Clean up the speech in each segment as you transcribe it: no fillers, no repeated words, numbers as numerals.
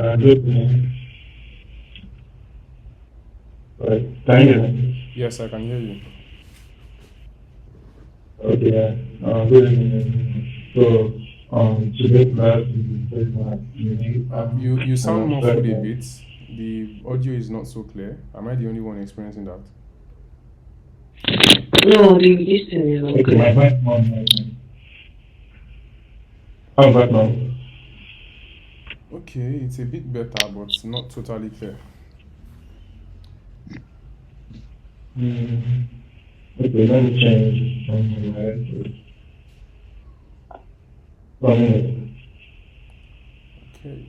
Good. Right. Can you hear me? Yes, I can hear you. Okay. Good evening. So, today's class is based on unique You and sound abstract muffled a language. bit. The audio is not so clear. Am I the only one experiencing that? No, this thing is not Okay, my clear. mic on. How about now? Okay, it's a bit better, but not totally clear. Mm, okay, let me change from my head. 1 minute. Okay.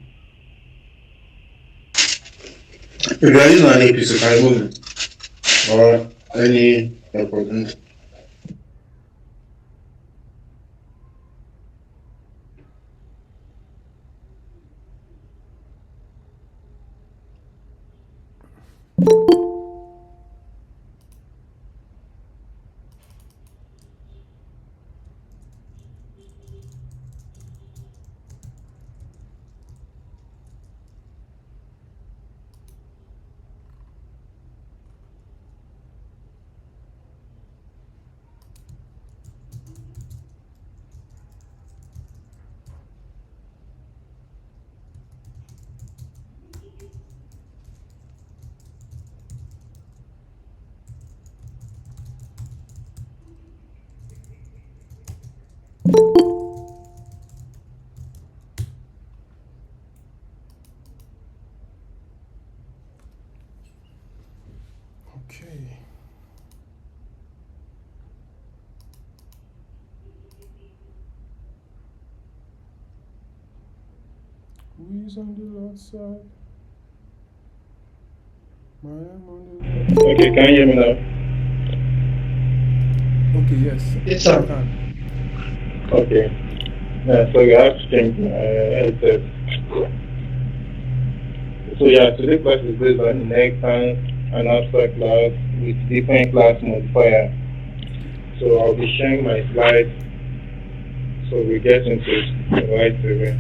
If you are using an APC, can remove it or any airport. Okay. Who is on the outside? I am on the right Okay, side. can you hear me now? Okay, yes, Yes, I sir. can. Okay. Yeah, so you have to change my headset. So yeah, today's class is based on inheritance and abstract class with different class modifier. So I'll be sharing my slides so we get into it right away.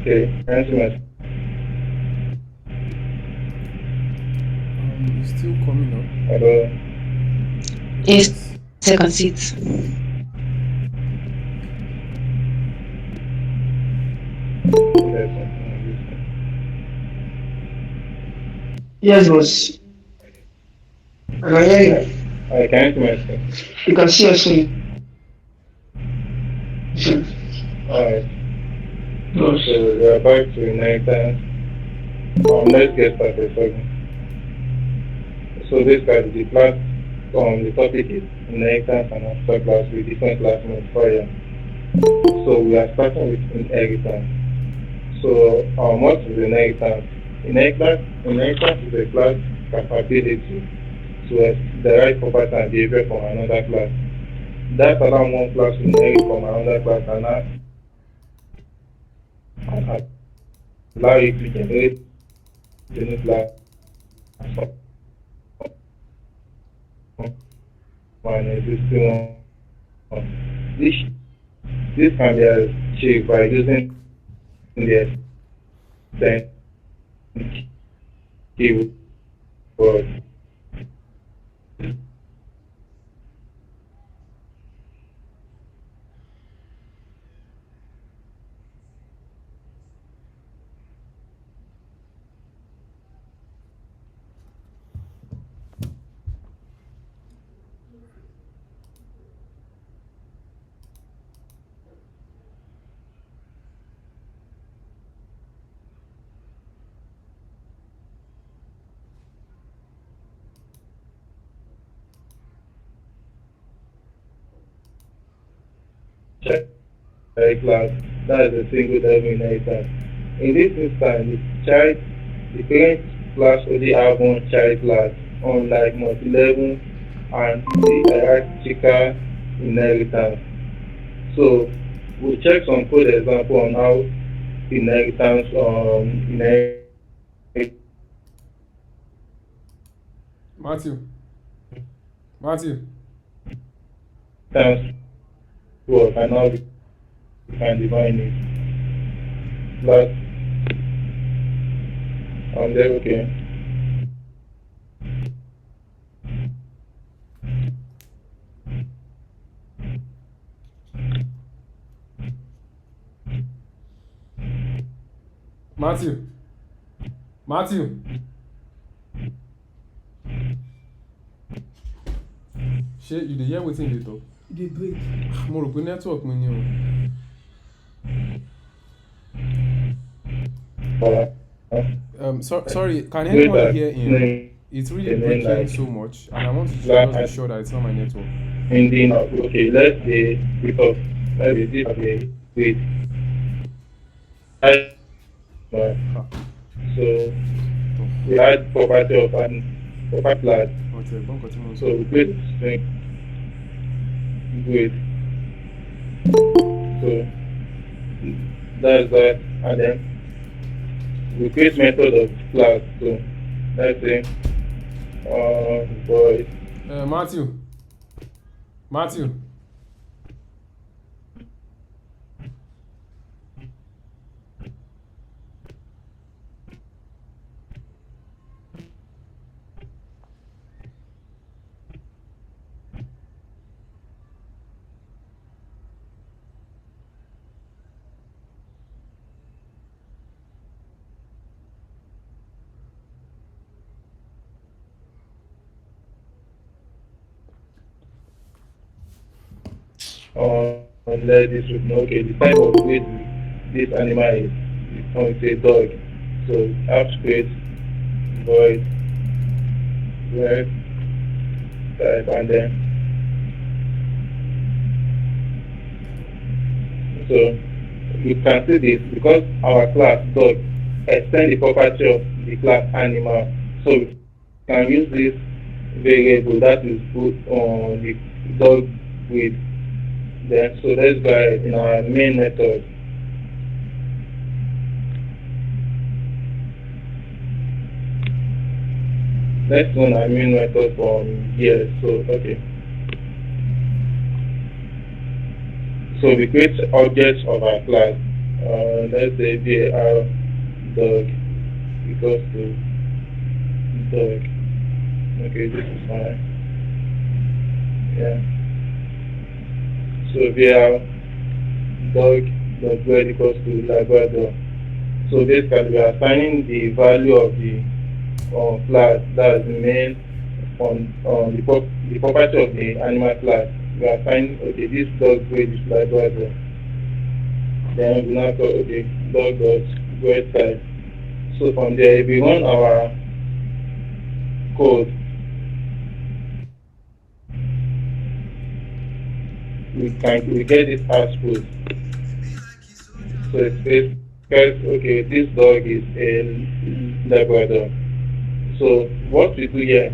Okay, answer my It's still coming up. hello. Yes, Yes. I can see it. There's something on this one. Yes, boss. I can hear Yeah, you. I can answer my screen. You can see us soon. Alright, Boss. so we are back to inheritance. Let's get started. So this guy, the topic is inheritance and abstract class with different class modifier. So we are starting with inheritance. So what is inheritance? Inheritance is a class capability to derive property and behavior from another class. That allows one class to inherit from another class and allow it to generate a new class from an existing one. This can be achieved by using the extend keyword. Child class, that is a single level inheritance. In this instance, the parent class only have one child class unlike multi-level and the hierarchical inheritance. So we check some code example on how inheritance Matthew, Matthew, work and how we can define it. But there, okay. Matthew, Matthew. Shey, you dey hear wetin dey talk? E dey break. Mo rò pé network mi ni o. Sorry, can anyone hear him? It's really breaking so much, and I want to just be sure that it's not my network. Ending up, okay, let's say because maybe this is with so we had property of an property class. Okay, bon continue. So we create string with so that's that, and then we create method of class. So let's say boy. Matthew. Let this with okay, the type of weight this animal is say dog. So have to create void where type and then so you can see this because our class dog extend the property of the class animal. So we can use this variable that is put on the dog with. Then so let's go ahead in our main method. Let's run our main method from here. So okay. So we create objects of our class. Let's say var dog equals to dog. Okay, this is fine. Yeah. So var dog equals to labrador. So basically we are assigning the value of the class, that's the main on the property of the animal class. We are assigning okay this dog grade is labrador. Then we now call okay dog grade type. So from there if we run our code, we get this output. So it says okay this dog is a labrador. So what we do here,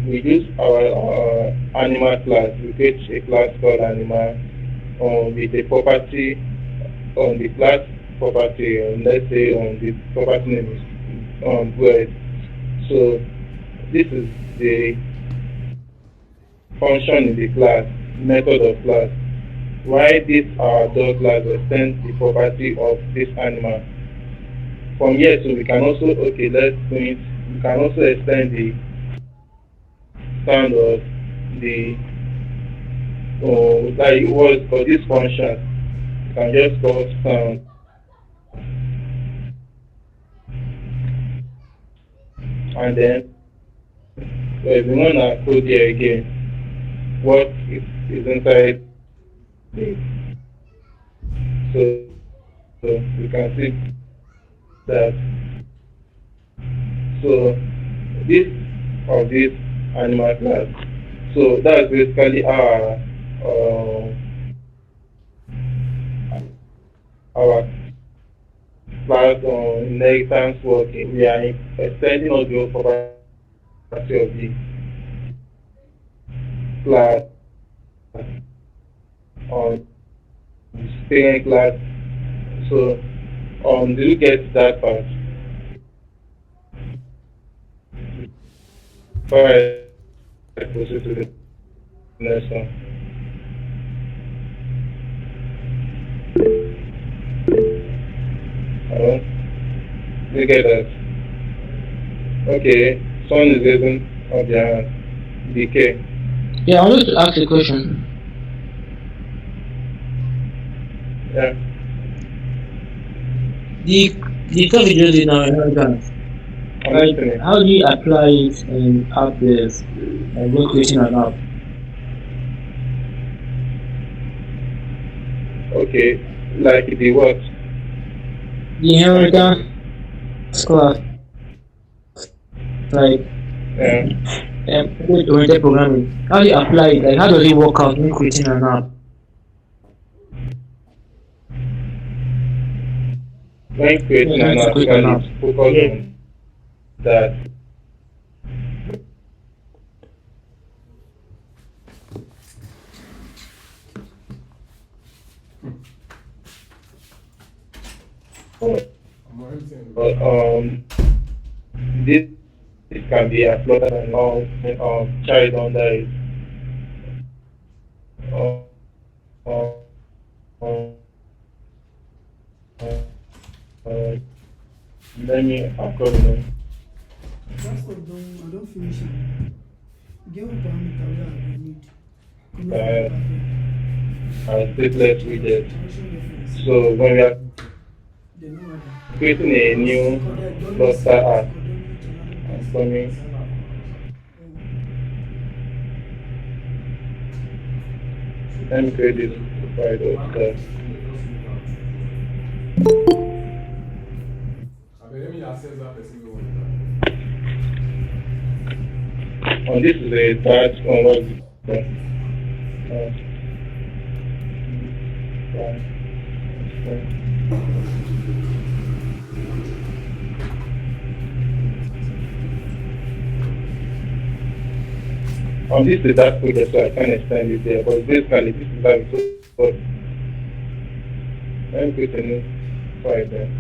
we use our animal class. We create a class called animal with a property on the class property. Let's say the property name is bread. So this is the function in the class, method of class. Why this our dog class extends the property of this animal. From here, so we can also let's print. We can also extend the sound of the like what is called this function. You can just call sound, and then so if we run our code here again, what is inside it. So we can see that so this animal class. So that's basically our class inheritance working. We are extending all the property of the class on the parent class. So do you get that part? Before I proceed to the next one. Hello? Do you get that? Okay. Someone is raising up their hand. DK. Yeah, I wanted to ask a question. Yeah. The topic you just did now, inheritance. I'm Like, listening. how do you apply it in app this, like when creating an app? Okay. Like the what? The inheritance class, like Yeah. object-oriented programming. How do you apply it? Like, how does it work out when creating an app? When When creating an trying to app, create an actually app. it's focused Yeah. on that. I'm already saying But this can be uploaded and all carried under it. Um, um, um, uh, Let me upload it. That's what I don't finish it. Get what parameter where I need. Uh, Comment stateless widget. reference. So when we are They know what creating a new cluster app, I'm coming. Let me create this file of that. let me access that person who wants This is a touch on what's it? This is that project, so I can't extend it there, but basically this is how it works. Let me create a new file there.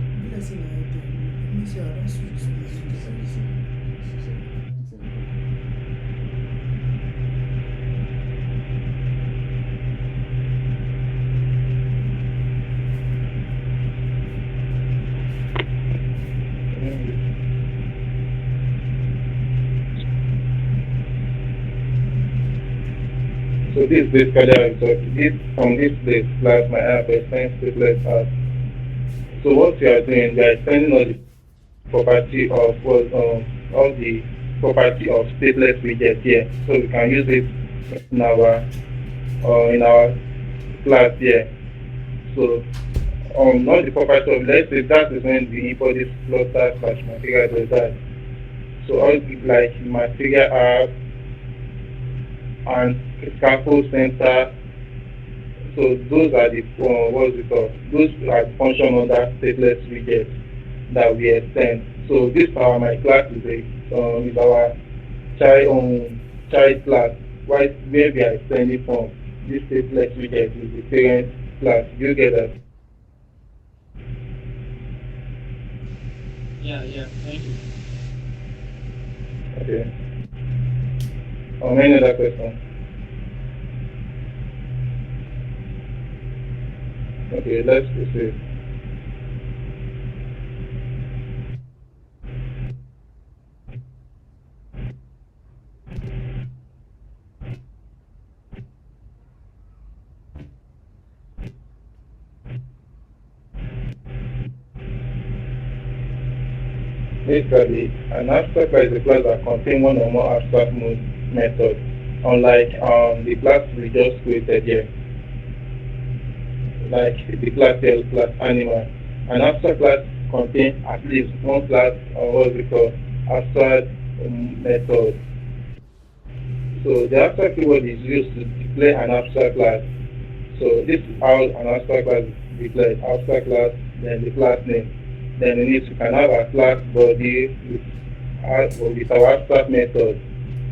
So this is basically how it works. This from this place plus my app extends stateless app. So what you are doing, you are extending all the property of all the property of stateless widget here. So we can use it in our class here. So not the property of, let's say that is when we import this cluster slash material does that. So all like material app and scaffold center. So those are the what's it called? Those are the function under stateless widget that we extend. So this our my class is our child class. Where we are extending from this stateless widget is the parent class. Do you get that? Yeah, thank you. Okay. Any other question? Okay, let's proceed. Basically, an abstract class is a class that contains one or more abstract mode methods, unlike the class we just created here, like the class here, class animal. An abstract class contains at least one class, or what we call abstract method. So the abstract keyword is used to declare an abstract class. So this is how an abstract class is declared: abstract class, then the class name. Then we can have a class body with our abstract method.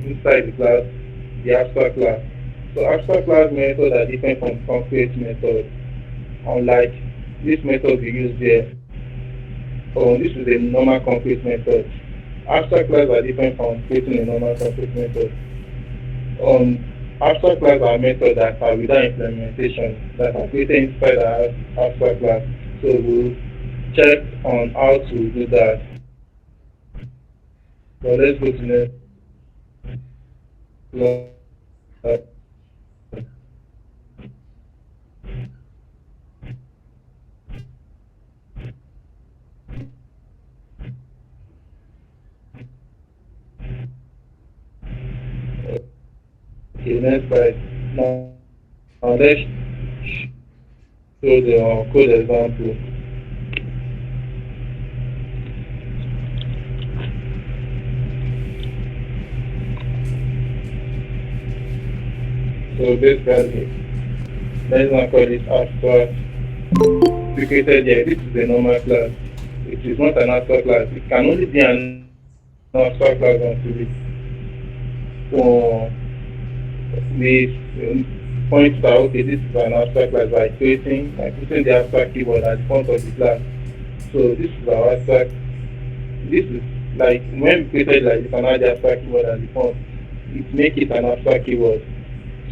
inside the class, the abstract class. So abstract class methods are different from concrete methods. Unlike this method we use here, this is a normal concrete method. Abstract class are different from creating a normal concrete method. Abstract class are methods that are without implementation, that are created inside our abstract class. So we'll check on how to do that. So let's go to next slide. Okay, next slide. Now let's show the code example. So basically, let's not call this abstract. We created here. This is a normal class. It is not an abstract class. It can only be an abstract class until it we point out, okay, this is an abstract class by putting the abstract keyword at the front of the class. So this is our abstract. This is like when we created like this, another abstract keyword at the front, it make it an abstract keyword.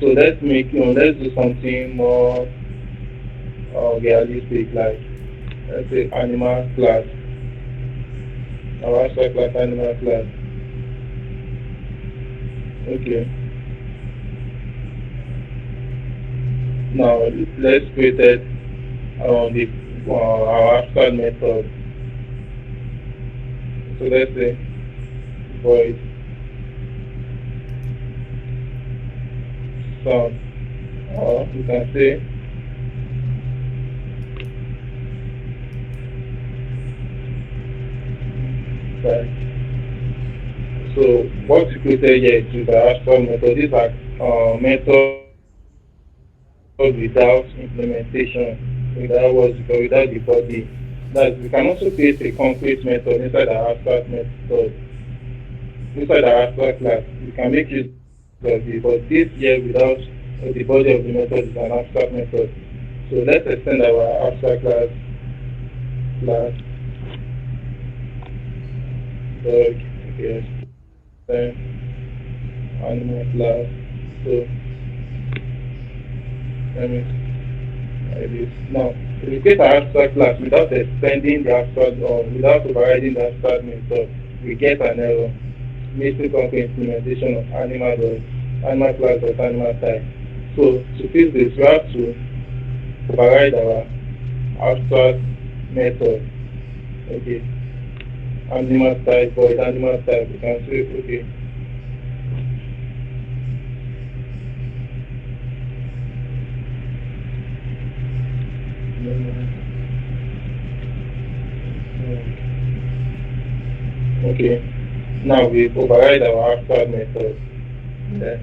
So let's do something more realistic, like let's say animal class. Our abstract class, animal class. Okay. Now let's create our abstract method. So let's say void sound, or you can say right. So what we created here is the abstract method. These are methods without implementation, without the body. That we can also create a concrete method inside our abstract method. Inside our abstract class, we can make use of it, but this here without the body of the method is an abstract method. So let's extend our abstract class dog, yes, then animal class. So let me like this. Now, if we create an abstract class without extending the abstract or without overriding the abstract method, we get an error. Missing concrete implementation of animal class of animal type. So to fix this, we have to override our abstract method. Okay. Animal type, void animal type. We can say okay. Okay. Now we override our abstract method. Yeah.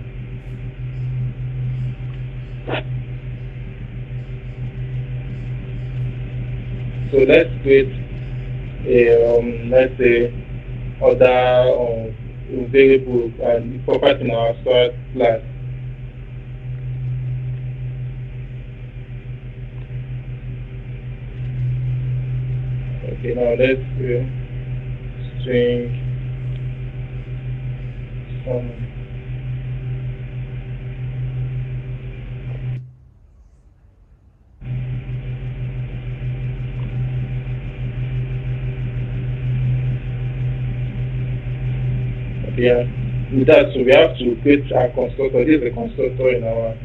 So let's create a let's say other variable and property in our abstract class. Okay, now let's string yeah, with that, so we have to create a constructor. This is a constructor in our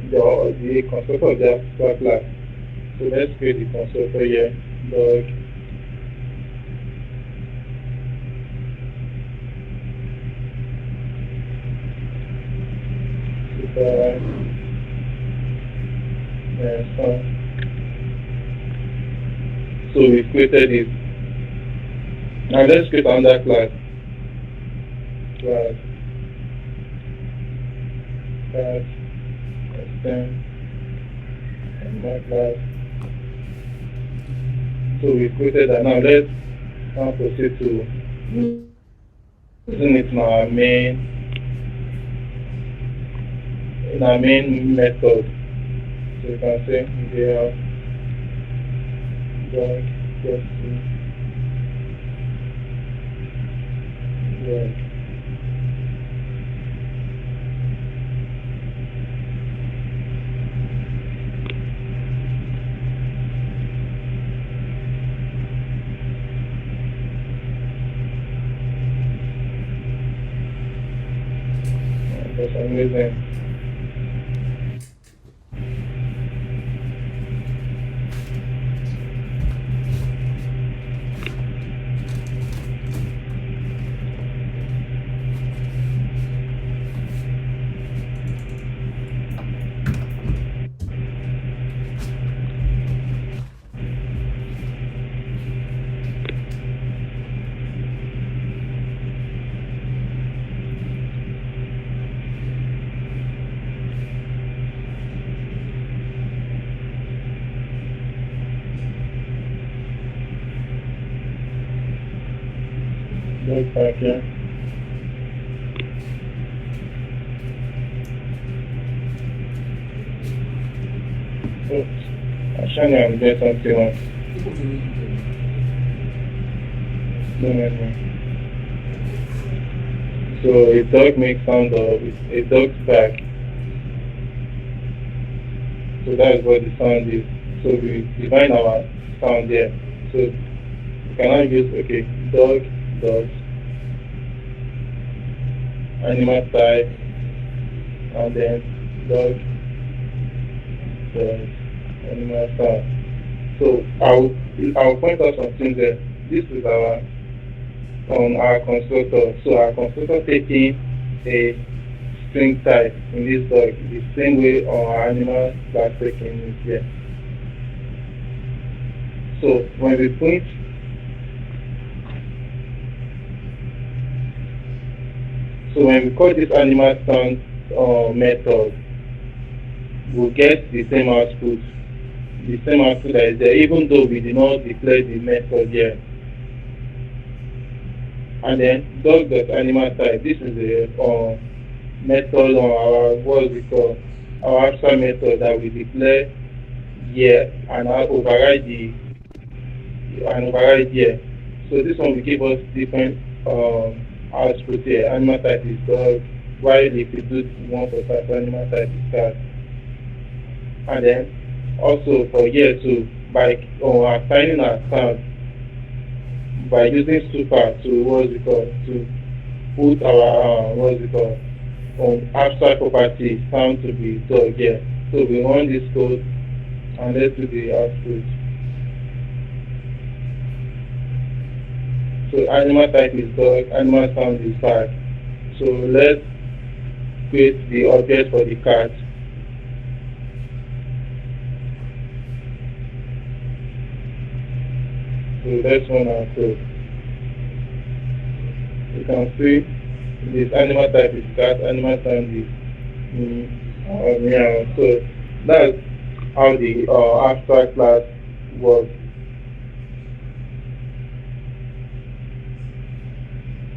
the constructor of the abstract class. So let's create the constructor here. Dog. So we've created it. Now let's create another class. Class extend and my class. So we created that. Now let's now proceed to using it in our main in our main method. So you can say we have dog getting dog. For some reason. Dog park here. Oh, actually I'm doing something wrong. No. So a dog makes sound of a dog's back. So that's what the sound is. So we define our sound here. So we cannot use dog, dogs, animal type, and then dog, dogs, animal sound. So I'll point out some things there. This is our constructor. So our constructor taking a string type in this dog the same way our animal class taking it here. So when we print, so when we call this animal sound method, we'll get the same output that is there, even though we did not declare the method here. And then dog.animal type, this is a method on our abstract method that we declare here and override here. So this one will give us different output here. Animal type is dog, while if you do one for type, animal type is cat. And then also for here too, by assigning our sound by using super to put our abstract property sound to be dog here. So we run this code and let's do the output. So animal type is dog, animal sound is cat. So let's create the object for the cat. So let's run our code. You can see this animal type is cat, animal sound is meow. So that's how the abstract class works.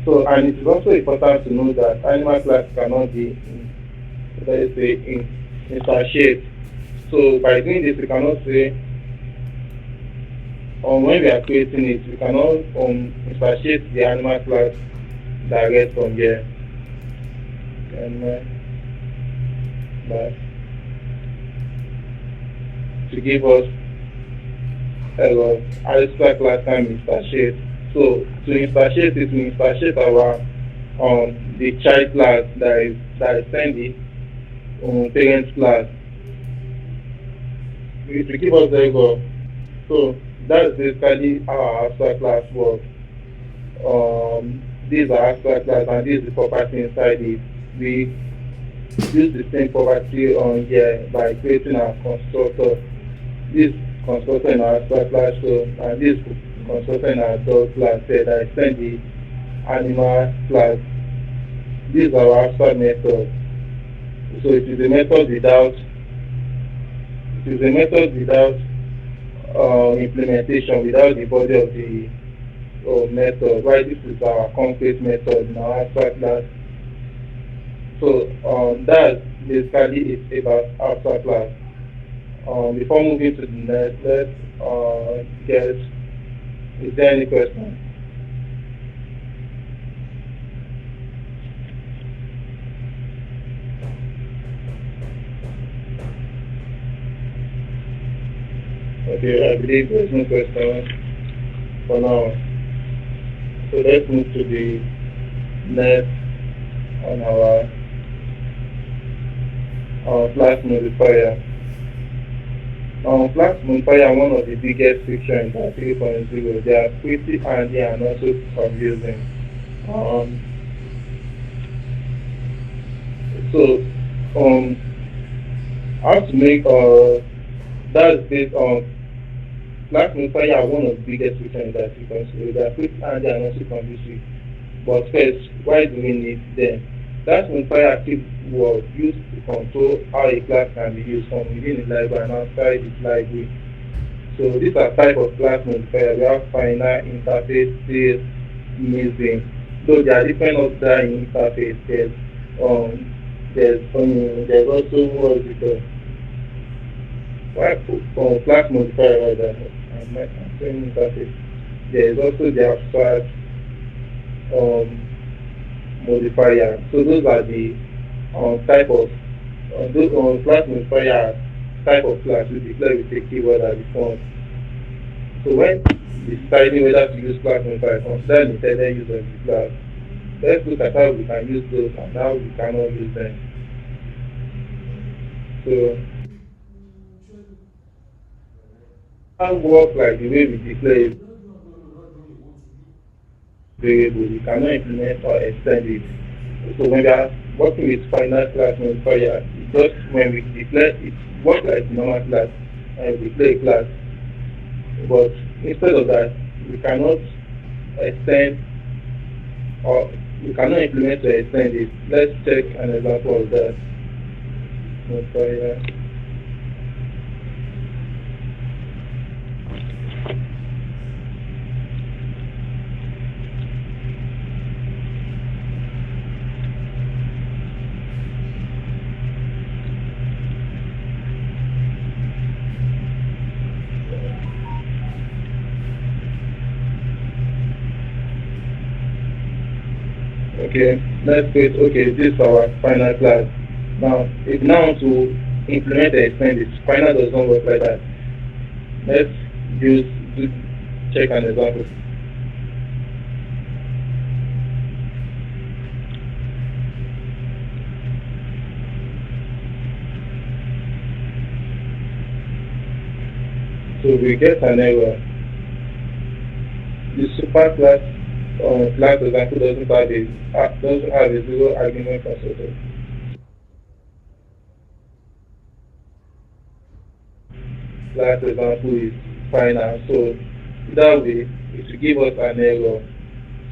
So, and it is also important to know that animal class cannot be, let's say, instantiate. So by doing this, we cannot say, when we are creating it, we cannot instantiate the animal class direct from here. Animal class to give us error. Abstract class can instantiate. So to instantiate it, we instantiate our the child class that is sending parent class. It will give us the error. So that's basically how our abstract class works. These are abstract class and this is the property inside it. We use the same property on here by creating our constructor. This constructor in our abstract class, so and this constructor in our dog class here that extend the animal class. This is our abstract method. So it is a method without implementation, without the body of the method. Right, this is our concrete method in our abstract class. So basically it's about after class. Before moving to the next, let's get, is there any question? Okay, I believe there's no question for now. So let's move to the next on our class modifier. Class modifier, one of the biggest features in 3.0. They are pretty handy and also confusing. Um, so, how to make that's based on class modifier are one of the biggest features in 3.0. They are pretty handy and also confusing. But first, why do we need them? Class modifier keyword used to control how a class can be used from within the library and outside its library. So these are type of class modifier. We have final, interface, sales, using. Though there are different other interface. There's also what is it called? Why put class modifier rather? I'm saying interface. There is also the abstract modifier. So those are the type of those class modifier type of class we declare with a keyword at the front. So when deciding whether to use class modifier, consider the intended use of the class. Let's look at how we can use those and how we cannot use them. So how work like the way we declare a variable, we cannot implement or extend it. So when we are working with final class modifier, just when we declare it works like normal class and we declare a class. But instead of that, we cannot extend or we cannot implement or extend it. Let's check an example of that. Modifier. Okay, let's create, okay, this is our final class. Now, if now want to implement and extend it, final does not work like that. Let's check an example. So we get an error. The super class class example doesn't have a zero argument constructor. Class example is final, so that way it will give us an error.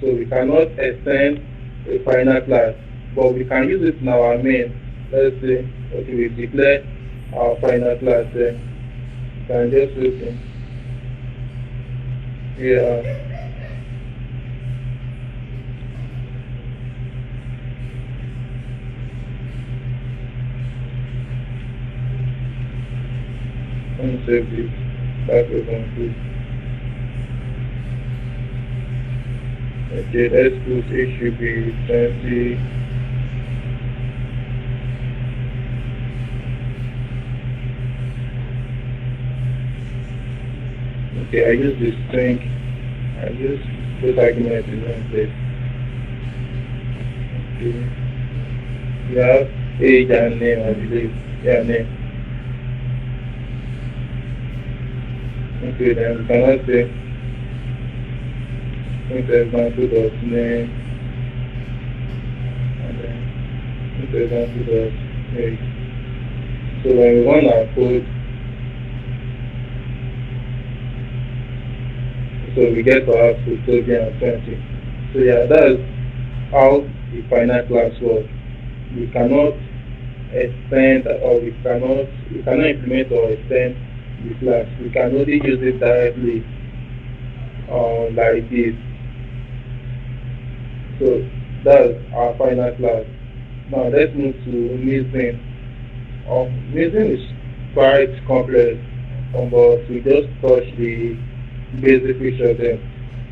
So we cannot extend a final class, but we can use it in our main. Let's say, okay, we declare our final class there. You can just look in here. Let me save this. That was on this. Okay, let's put it should be 20. Okay, I use this string. I use this argument in one place. Okay. We have age and name, I believe. Yeah, name. Okay, then we cannot say example dot name and then example dot age. So when we run our code, so we get to output 30 and 20. So yeah, that's how the final class works. We cannot extend or we cannot implement or extend the class. We can only use it directly like this. So that's our final class. Now let's move to missing. Amazing is quite complex, but we just touch the basic picture then.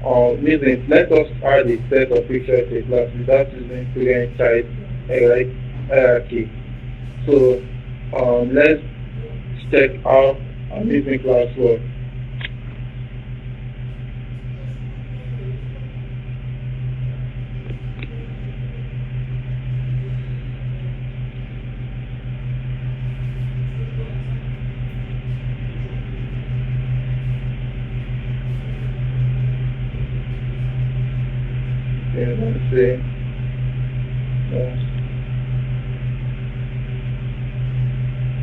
Amazing, let us add a set of pictures to a class without using parent-child hierarchy. So let's check how amazing class works. Yeah, let's see.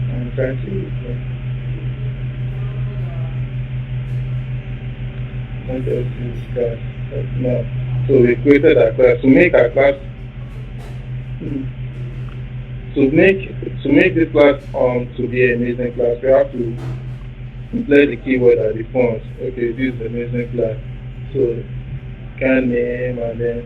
I'm trying to use class. No. So we created a class to make a class to make this class to be an amazing class. We have to play the keyword at the front. Okay, this is amazing class. So can name and then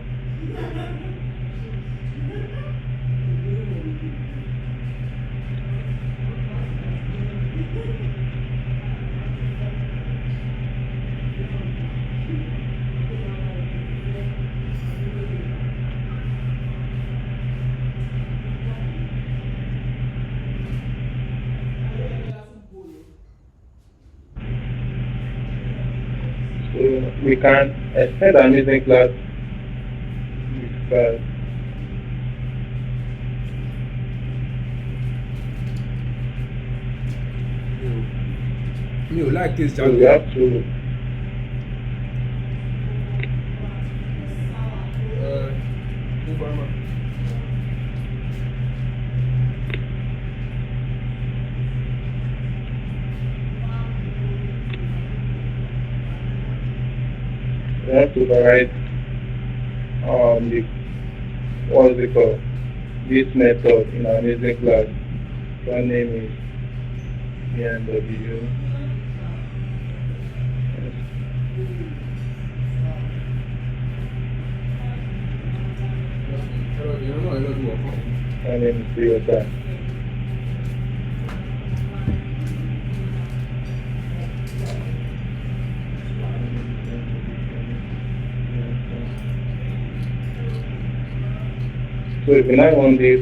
so we can extend amazing class with class. Me, like this, So we have to override the what's it called? This method in amazing class. One name is BNW. One name is Toyota. So if we now want this,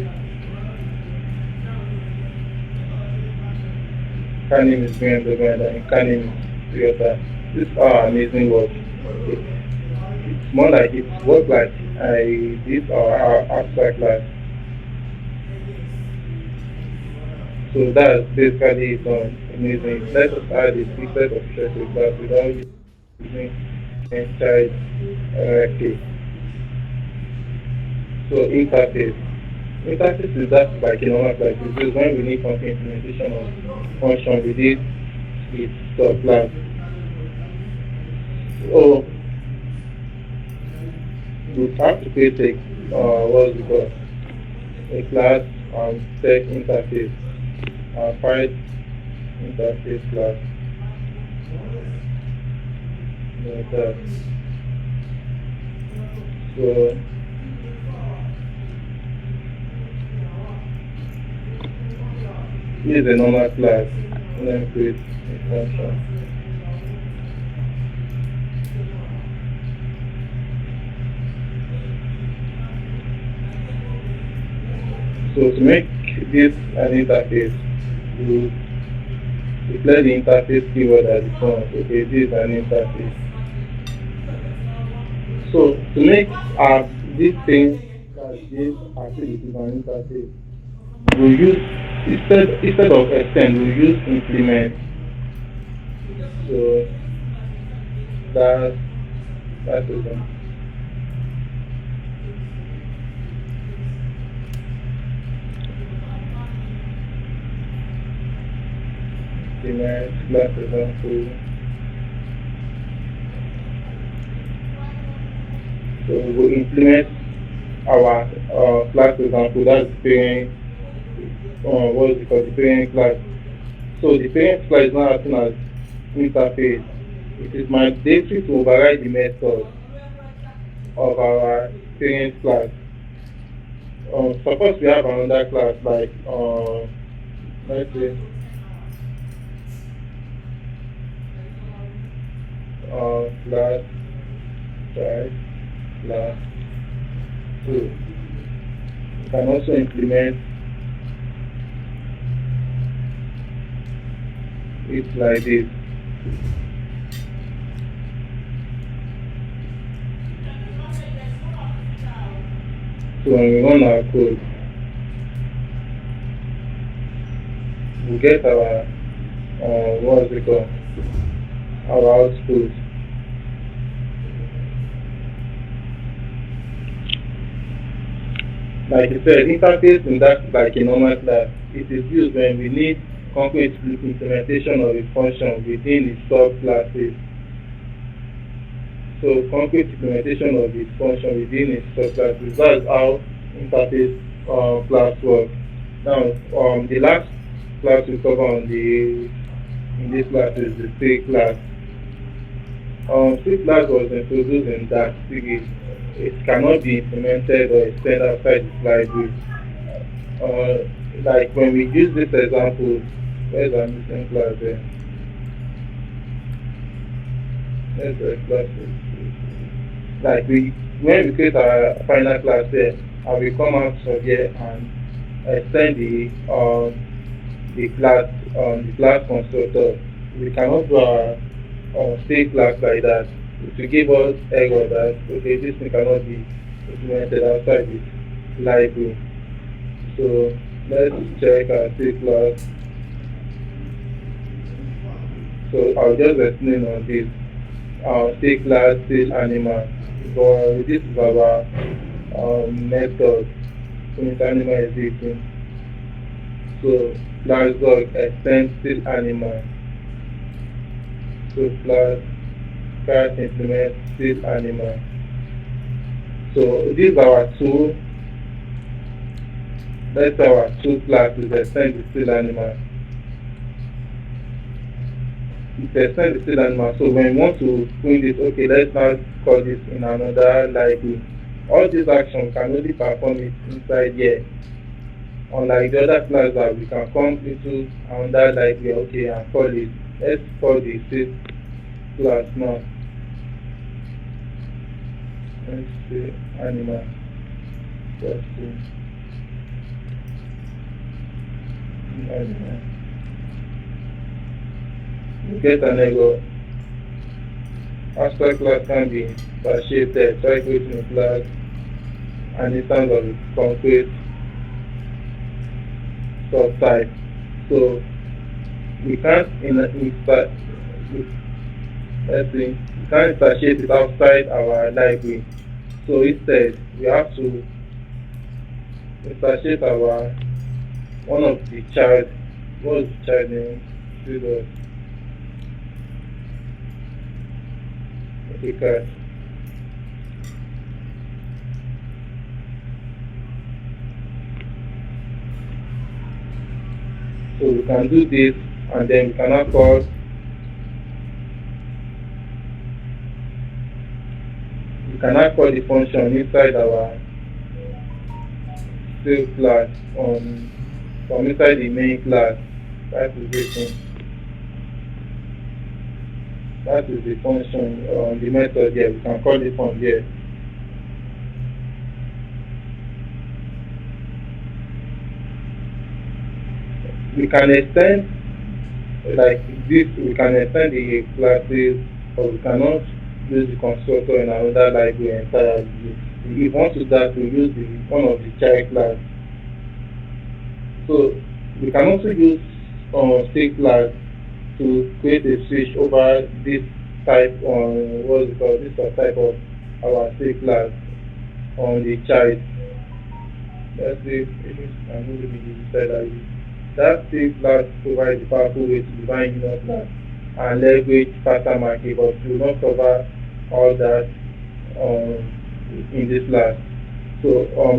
car name is BMW and car name is Toyota. This is our amazing work. It's more like it's work like this our abstract class. So that's basically it on amazing. Let us add a set of features to class without using inside hierarchy. So interface. Interface is that like a normal class. This is when we need function implementation of function within its subclass. So we have to create a what's it called? A class tech interface. File interface class. Like that. So this is a normal class. Let me create a function. So to make this an interface, we declare the interface keyword at the front. Okay, this is an interface. So to make this thing that this activity is an interface, we use instead of extend, we use implement. So that's it. Implement class example. So we implement our class example. That's parent. What is it called? The parent class. So the parent class is not acting as interface. It is mandatory to override the method of our parent class. Suppose we have another class like let's say class child class 2. You can also implement it like this. So when we run our code, we get our what's it called? Our output. Like you said, interface in that like a normal class. It is used when we need concrete implementation of a function within the subclasses. So concrete implementation of the function within a subclasses. That's how interface class works. Now, the last class we cover in this class is the C class. C class was introduced in that series. It cannot be implemented or extended outside this library. Like when we use this example, where's our missing class there? There's the class. Like when we create our final class here, and we come out from here and extend the class constructor. We cannot do our state class like that. It will give us error that okay, this thing cannot be implemented outside this library. So let's check our state class. So I'll just explain on this. Our state class state animal. But this is our method. So animal is eating. So class dog extend state animal. So class implement state animal. So these are our two. That's our two classes extend the state animal. It extend the state animal. So when we want to print this, okay, let's now call this in another library. All these actions can only perform it inside here. Unlike the other class that we can come into another library, okay, and call it. Let's call the state class now. Let's say animal. Let's see. Animal. We get an error. Abstract class can be associated, try creating a class, an instance of the concrete subtype. So we can't let's see, we can't associate it outside our library. So instead we have to associate our one of the child. What's the child name? Okay. So we can do this and then we cannot call the function inside our save class from inside the main class. That is this thing. That is the function the method here. We can call it from here. We can extend like this, we can extend the classes, but we cannot use the constructor in another library entirely. If we want to do that, we use one of the child class. So we can also use state class to create a switch over this type on what's it called, this type of our state class on the child. Let's see if I'm going to be decided. That state class provides a powerful way to define union class and leverage pattern marking, but we will not cover all that in this class. So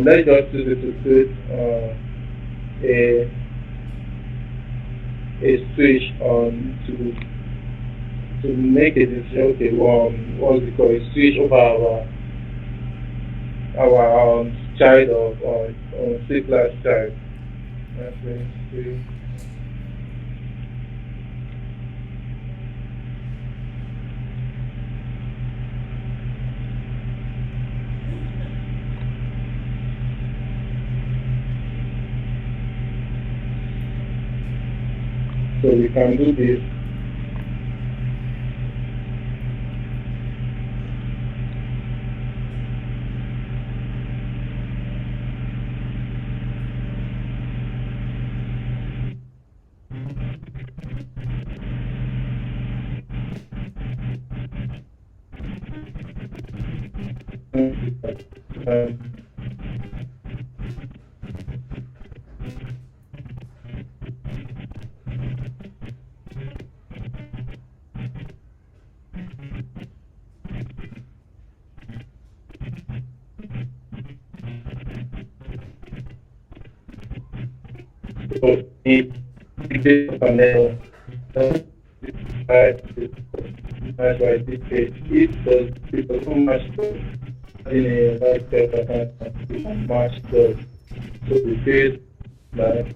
let's just use it to create a switch to make a decision. Okay, what's it called? A switch over our child of C class child. Let's see. So we can do this. Um, so it panel match by this page. It doesn't match in a like it match so the page like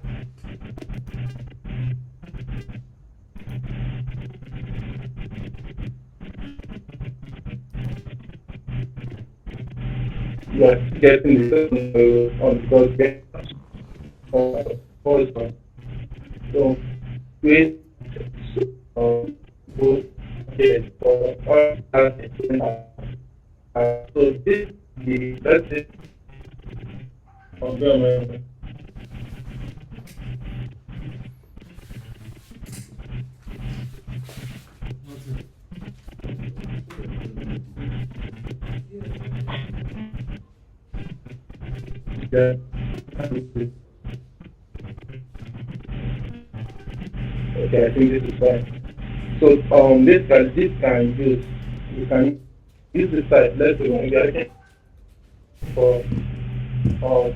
you are getting the on because get also so wait both yes for all so this the that's it from yeah. Okay, I think this is fine. So this can use you can use the site. Let's say when we are looking for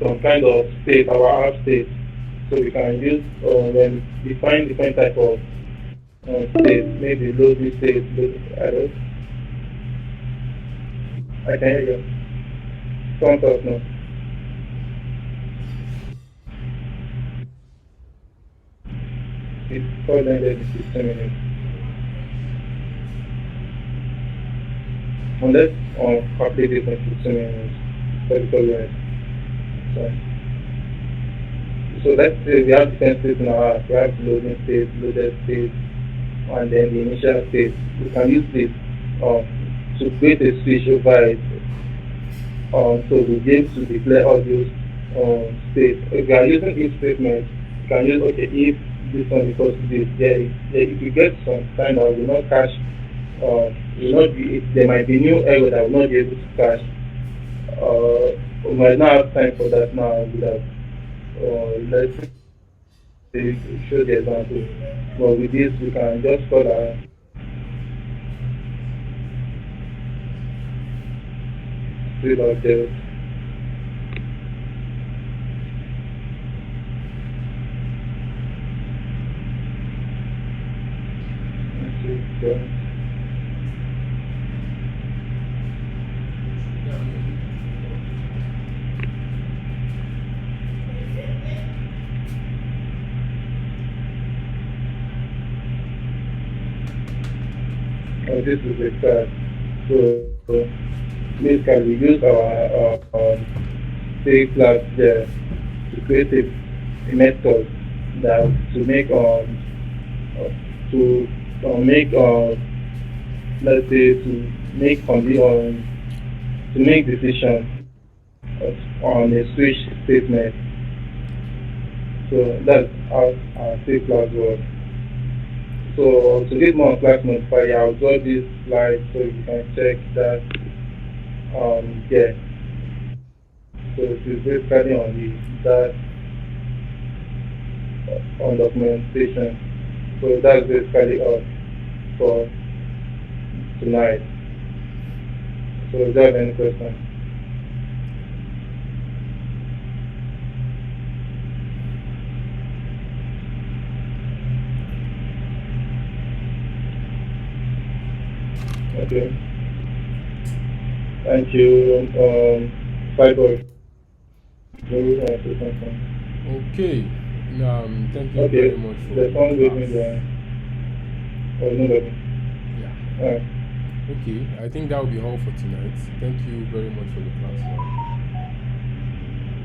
some kind of state, our app state. So we can use when we find different type of state, maybe loading state. I can hear you. Sound us now. It's called in 60 minutes. Unless complete it in 60 minutes. 34 minutes. So let's say we have different states in our app. We have loading state, loaded state, and then the initial state. We can use this to create a switch over it. So we'll be able to declare all those states. If we are using if statement, you can use okay if this one equals to this. If you get some kind of will not cache, will not be there might be new error that will not be able to cache. We might not have time for that now. Without let's show the example. But with this, we can just call our field object. This is the start. So basically we use our save class there to create a method that make let's say to make decision on a switch statement. So that's how our save class works. So to get more class modifier, I'll draw this slide so you can check that yeah. So it is basically on documentation. So that's basically all for tonight. So do you have any questions? Okay. Thank you. Cyborg. Okay. Thank you Okay. very much for The phone with me class. there. Oh, no, no. Yeah. Alright. Okay. I think that will be all for tonight. Thank you very much for the class.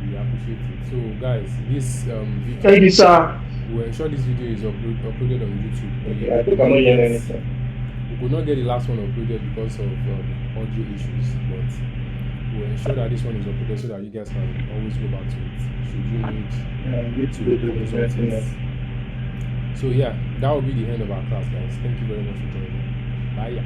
We appreciate appreciate it. So, guys, this video, Thank you, sir. we'll ensure this video is uploaded on YouTube. Okay, I think I'm not hearing anything. We could not get the last one uploaded because of audio issues, but we'll ensure that this one is uploaded so that you guys can always go back to it should you need Need to go to the consult next it. thing. So yeah, that will be the end of our class, guys. Thank you very much for joining. Bye.